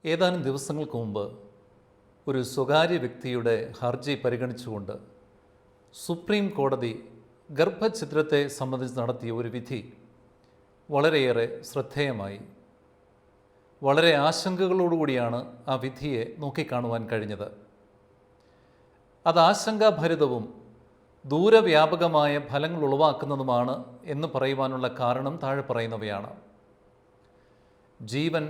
ഏതാനും ദിവസങ്ങൾക്ക് മുമ്പ് ഒരു സ്വകാര്യ വ്യക്തിയുടെ ഹർജി പരിഗണിച്ചുകൊണ്ട് സുപ്രീം കോടതി ഗർഭഛിദ്രത്തെ സംബന്ധിച്ച് നടത്തിയ ഒരു വിധി വളരെയേറെ ശ്രദ്ധേയമായി. വളരെ ആശങ്കകളോടുകൂടിയാണ് ആ വിധിയെ നോക്കിക്കാണുവാൻ കഴിഞ്ഞത്. അത് ആശങ്കാഭരിതവും ദൂരവ്യാപകമായ ഫലങ്ങൾ ഉളവാക്കുന്നതുമാണ് എന്ന് പറയുവാനുള്ള കാരണം താഴെ പറയുന്നവയാണ്. ജീവൻ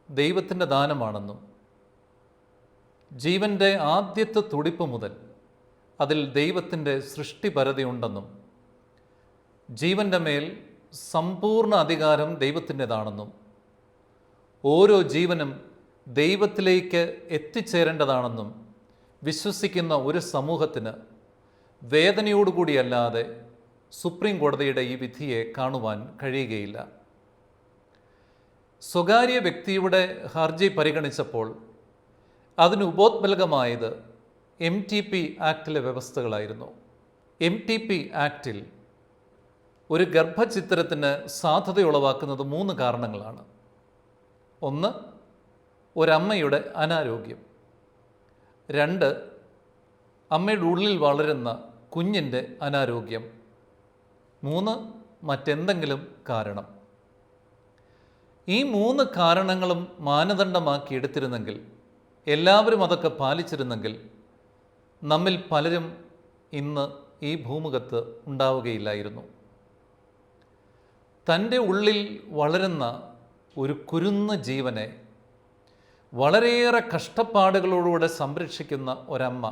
ദൈവത്തിൻ്റെ ദാനമാണെന്നും ജീവൻ്റെ ആദ്യത്തെ തുടിപ്പ് മുതൽ അതിൽ ദൈവത്തിൻ്റെ സൃഷ്ടിപരതയുണ്ടെന്നും ജീവൻ്റെ മേൽ സമ്പൂർണ്ണ അധികാരം ദൈവത്തിൻ്റെതാണെന്നും ഓരോ ജീവനും ദൈവത്തിലേക്ക് എത്തിച്ചേരേണ്ടതാണെന്നും വിശ്വസിക്കുന്ന ഒരു സമൂഹത്തിന് വേദനയോടുകൂടിയല്ലാതെ സുപ്രീം കോടതിയുടെ ഈ വിധിയെ കാണുവാൻ കഴിയുകയില്ല. സ്വകാര്യ വ്യക്തിയുടെ ഹർജി പരിഗണിച്ചപ്പോൾ അതിന് ഉപോത്ബലകമായത് MTP ആക്ടിലെ വ്യവസ്ഥകളായിരുന്നു. MTP ആക്ടിൽ ഒരു ഗർഭഛിദ്രത്തിന് സാധ്യതയുളവാക്കുന്നത് 3 കാരണങ്ങളാണ്. ഒന്ന്, ഒരമ്മയുടെ അനാരോഗ്യം. 2, അമ്മയുടെ ഉള്ളിൽ വളരുന്ന കുഞ്ഞിൻ്റെ അനാരോഗ്യം. 3, മറ്റെന്തെങ്കിലും കാരണം. ഈ 3 കാരണങ്ങളും മാനദണ്ഡമാക്കി എടുത്തിരുന്നെങ്കിൽ, എല്ലാവരും അതൊക്കെ പാലിച്ചിരുന്നെങ്കിൽ നമ്മിൽ പലരും ഇന്ന് ഈ ഭൂമുഖത്ത് ഉണ്ടാവുകയില്ലായിരുന്നു. തൻ്റെ ഉള്ളിൽ വളരുന്ന ഒരു കുരുന്ന ജീവനെ വളരെയേറെ കഷ്ടപ്പാടുകളോടുകൂടെ സംരക്ഷിക്കുന്ന ഒരമ്മ,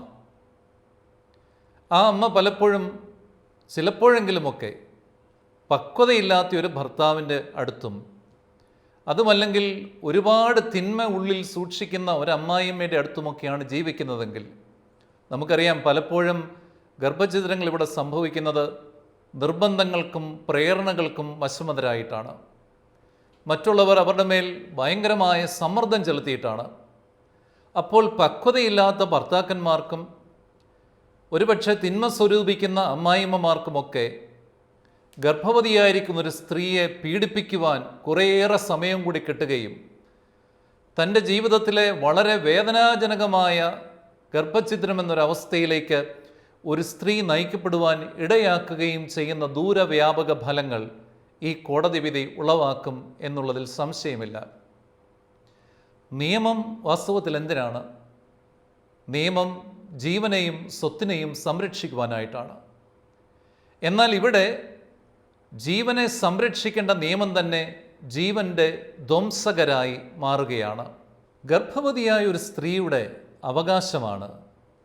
ആ അമ്മ പലപ്പോഴും ചിലപ്പോഴെങ്കിലുമൊക്കെ പക്വതയില്ലാത്ത ഒരു ഭർത്താവിൻ്റെ അടുത്തും, അതുമല്ലെങ്കിൽ ഒരുപാട് തിന്മ ഉള്ളിൽ സൂക്ഷിക്കുന്ന ഒരമ്മായിയമ്മയുടെ അടുത്തുമൊക്കെയാണ് ജീവിക്കുന്നതെങ്കിൽ നമുക്കറിയാം, പലപ്പോഴും ഗർഭഛിദ്രങ്ങൾ ഇവിടെ സംഭവിക്കുന്നത് നിർബന്ധങ്ങൾക്കും പ്രേരണകൾക്കും വശമതരായിട്ടാണ്. മറ്റുള്ളവർ അവരുടെ മേൽ ഭയങ്കരമായ സമ്മർദ്ദം ചെലുത്തിയിട്ടാണ്. അപ്പോൾ പക്വതയില്ലാത്ത ഭർത്താക്കന്മാർക്കും ഒരുപക്ഷെ തിന്മ സ്വരൂപിക്കുന്ന അമ്മായിമ്മമാർക്കുമൊക്കെ ഗർഭവതിയായിരിക്കുന്ന ഒരു സ്ത്രീയെ പീഡിപ്പിക്കുവാൻ കുറേയേറെ സമയം കൂടി കിട്ടുകയും തൻ്റെ ജീവിതത്തിലെ വളരെ വേദനാജനകമായ ഗർഭഛിദ്രം എന്നൊരവസ്ഥയിലേക്ക് ഒരു സ്ത്രീ നയിക്കപ്പെടുവാൻ ഇടയാക്കുകയും ചെയ്യുന്ന ദൂരവ്യാപക ഫലങ്ങൾ ഈ കോടതി വിധി ഉളവാക്കും എന്നുള്ളതിൽ സംശയമില്ല. നിയമം വാസ്തവത്തിൽ എന്തിനാണ്? നിയമം ജീവനെയും സ്വത്തിനെയും സംരക്ഷിക്കുവാനായിട്ടാണ്. എന്നാൽ ഇവിടെ ജീവനെ സംരക്ഷിക്കേണ്ട നിയമം തന്നെ ജീവൻ്റെ ധ്വംസകരായി മാറുകയാണ്. ഗർഭവതിയായ ഒരു സ്ത്രീയുടെ അവകാശമാണ്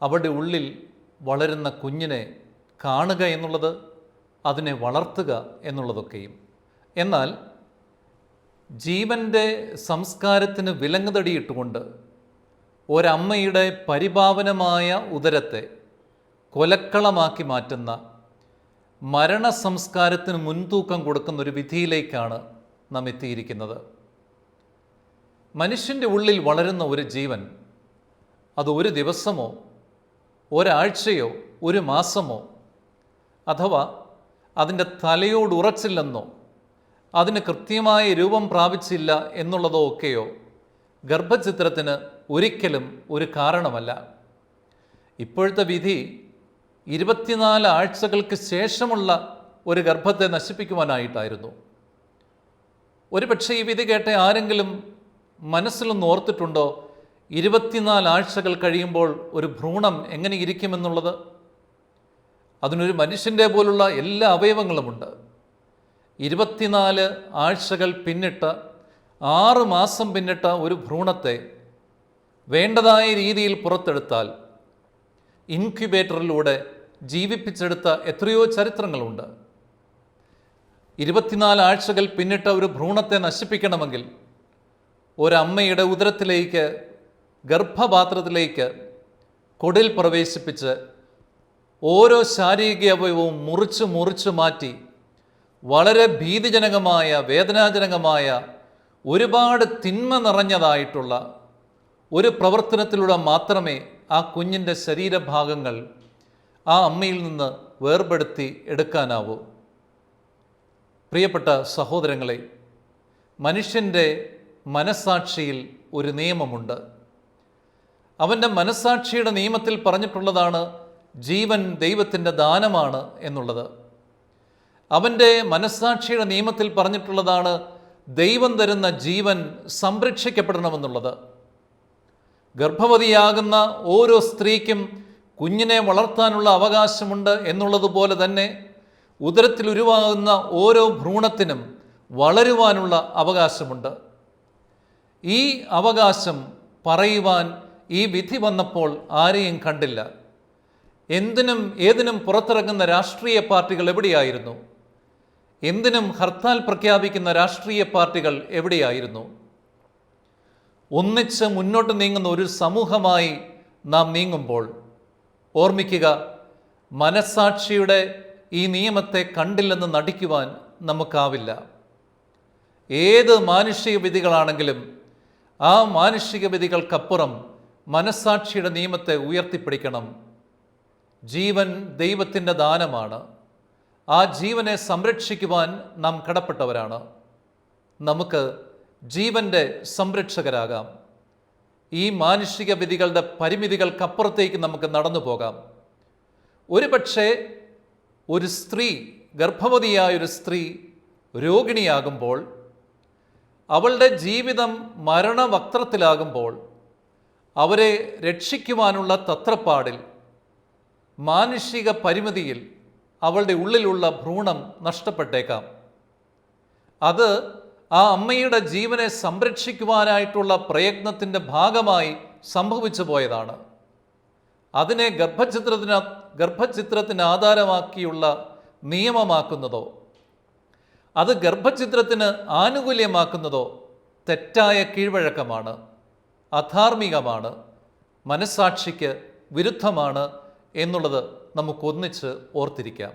അവരുടെ ഉള്ളിൽ വളരുന്ന കുഞ്ഞിനെ കാണുക എന്നുള്ളത്, അതിനെ വളർത്തുക എന്നുള്ളതൊക്കെയും. എന്നാൽ ജീവൻ്റെ സംസ്കാരത്തിന് വിലങ്ങുതടിയിട്ടുകൊണ്ട് ഒരമ്മയുടെ പരിപാവനമായ ഉദരത്തെ കൊലക്കളമാക്കി മാറ്റുന്ന മരണസംസ്കാരത്തിന് മുൻതൂക്കം കൊടുക്കുന്ന ഒരു വിധിയിലേക്കാണ് നാം എത്തിയിരിക്കുന്നത്. മനുഷ്യൻ്റെ ഉള്ളിൽ വളരുന്ന ഒരു ജീവൻ, അത് ഒരു ദിവസമോ ഒരാഴ്ചയോ ഒരു മാസമോ, അഥവാ അതിൻ്റെ തലയോട് ഉറച്ചില്ലെന്നോ അതിന് കൃത്യമായ രൂപം പ്രാപിച്ചില്ല എന്നുള്ളതോ ഒക്കെയോ ഗർഭഛിദ്രത്തിന് ഒരിക്കലും ഒരു കാരണമല്ല. ഇപ്പോഴത്തെ വിധി 24 ആഴ്ചകൾക്ക് ശേഷമുള്ള ഒരു ഗർഭത്തെ നശിപ്പിക്കുവാനായിട്ടായിരുന്നു. ഒരുപക്ഷെ ഈ വിധി കേട്ട ആരെങ്കിലും മനസ്സിലൊന്ന് ഓർത്തിട്ടുണ്ടോ 24 ആഴ്ചകൾ കഴിയുമ്പോൾ ഒരു ഭ്രൂണം എങ്ങനെ ഇരിക്കുമെന്നുള്ളത്? അതിനൊരു മനുഷ്യൻ്റെ പോലുള്ള എല്ലാ അവയവങ്ങളുമുണ്ട്. 24 ആഴ്ചകൾ പിന്നിട്ട് 6 മാസം പിന്നിട്ട ഒരു ഭ്രൂണത്തെ വേണ്ടതായ രീതിയിൽ പുറത്തെടുത്താൽ ഇൻക്യുബേറ്ററിലൂടെ ജീവിപ്പിച്ചെടുത്ത എത്രയോ ചരിത്രങ്ങളുണ്ട്. 24 ആഴ്ചകൾ പിന്നിട്ട ഒരു ഭ്രൂണത്തെ നശിപ്പിക്കണമെങ്കിൽ ഒരമ്മയുടെ ഉദരത്തിലേക്ക്, ഗർഭപാത്രത്തിലേക്ക് കൊടിൽ പ്രവേശിപ്പിച്ച് ഓരോ ശാരീരിക അവയവവും മുറിച്ച് മാറ്റി വളരെ ഭീതിജനകമായ, വേദനാജനകമായ, ഒരുപാട് തിന്മ നിറഞ്ഞതായിട്ടുള്ള ഒരു പ്രവർത്തനത്തിലൂടെ മാത്രമേ ആ കുഞ്ഞിൻ്റെ ശരീരഭാഗങ്ങൾ ആ അമ്മയിൽ നിന്ന് വേർപെടുത്തി എടുക്കാനാവൂ. പ്രിയപ്പെട്ട സഹോദരങ്ങളെ, മനുഷ്യൻ്റെ മനസ്സാക്ഷിയിൽ ഒരു നിയമമുണ്ട്. അവൻ്റെ മനസ്സാക്ഷിയുടെ നിയമത്തിൽ പറഞ്ഞിട്ടുള്ളതാണ് ജീവൻ ദൈവത്തിൻ്റെ ദാനമാണ് എന്നുള്ളത്. അവൻ്റെ മനസ്സാക്ഷിയുടെ നിയമത്തിൽ പറഞ്ഞിട്ടുള്ളതാണ് ദൈവം തരുന്ന ജീവൻ സംരക്ഷിക്കപ്പെടണമെന്നുള്ളത്. ഗർഭവതിയാകുന്ന ഓരോ സ്ത്രീക്കും കുഞ്ഞിനെ വളർത്താനുള്ള അവകാശമുണ്ട് എന്നുള്ളതുപോലെ തന്നെ ഉദരത്തിൽ ഉരുവാകുന്ന ഓരോ ഭ്രൂണത്തിനും വളരുവാനുള്ള അവകാശമുണ്ട്. ഈ അവകാശം പറയുവാൻ ഈ വിധി വന്നപ്പോൾ ആരെയും കണ്ടില്ല. എന്തിനും ഏതിനും പുറത്തിറങ്ങുന്ന രാഷ്ട്രീയ പാർട്ടികൾ എവിടെയായിരുന്നു? എന്തിനും ഹർത്താൽ പ്രഖ്യാപിക്കുന്ന രാഷ്ട്രീയ പാർട്ടികൾ എവിടെയായിരുന്നു? ഒന്നിച്ച് മുന്നോട്ട് നീങ്ങുന്ന ഒരു സമൂഹമായി നാം നീങ്ങുമ്പോൾ ഓർമ്മിക്കുക, മനസ്സാക്ഷിയുടെ ഈ നിയമത്തെ കണ്ടില്ലെന്ന് നടിക്കുവാൻ നമുക്കാവില്ല. ഏത് മാനുഷിക വിധികളാണെങ്കിലും ആ മാനുഷിക വിധികൾക്കപ്പുറം മനസ്സാക്ഷിയുടെ നിയമത്തെ ഉയർത്തിപ്പിടിക്കണം. ജീവൻ ദൈവത്തിൻ്റെ ദാനമാണ്. ആ ജീവനെ സംരക്ഷിക്കുവാൻ നാം കടപ്പെട്ടവരാണ്. നമുക്ക് ജീവൻ്റെ സംരക്ഷകരാകാം. ഈ മാനുഷിക വിധികളുടെ പരിമിതികൾക്കപ്പുറത്തേക്ക് നമുക്ക് നടന്നു പോകാം. ഒരുപക്ഷെ ഒരു സ്ത്രീ, ഗർഭവതിയായൊരു സ്ത്രീ രോഗിണിയാകുമ്പോൾ, അവളുടെ ജീവിതം മരണവക്ത്രത്തിലാകുമ്പോൾ അവരെ രക്ഷിക്കുവാനുള്ള തത്രപ്പാടിൽ, മാനുഷിക പരിമിതിയിൽ അവളുടെ ഉള്ളിലുള്ള ഭ്രൂണം നഷ്ടപ്പെട്ടേക്കാം. അത് ആ അമ്മയുടെ ജീവനെ സംരക്ഷിക്കുവാനായിട്ടുള്ള പ്രയത്നത്തിൻ്റെ ഭാഗമായി സംഭവിച്ചു പോയതാണ്. അതിനെ ഗർഭചിത്രത്തിന് ആധാരമാക്കിയുള്ള നിയമമാക്കുന്നതോ അത് ഗർഭചിത്രത്തിന് ആനുകൂല്യമാക്കുന്നതോ തെറ്റായ കീഴ്വഴക്കമാണ്, അധാർമികമാണ്, മനസ്സാക്ഷിക്ക് വിരുദ്ധമാണ് എന്നുള്ളത് നമുക്കൊന്നിച്ച് ഓർത്തിരിക്കാം.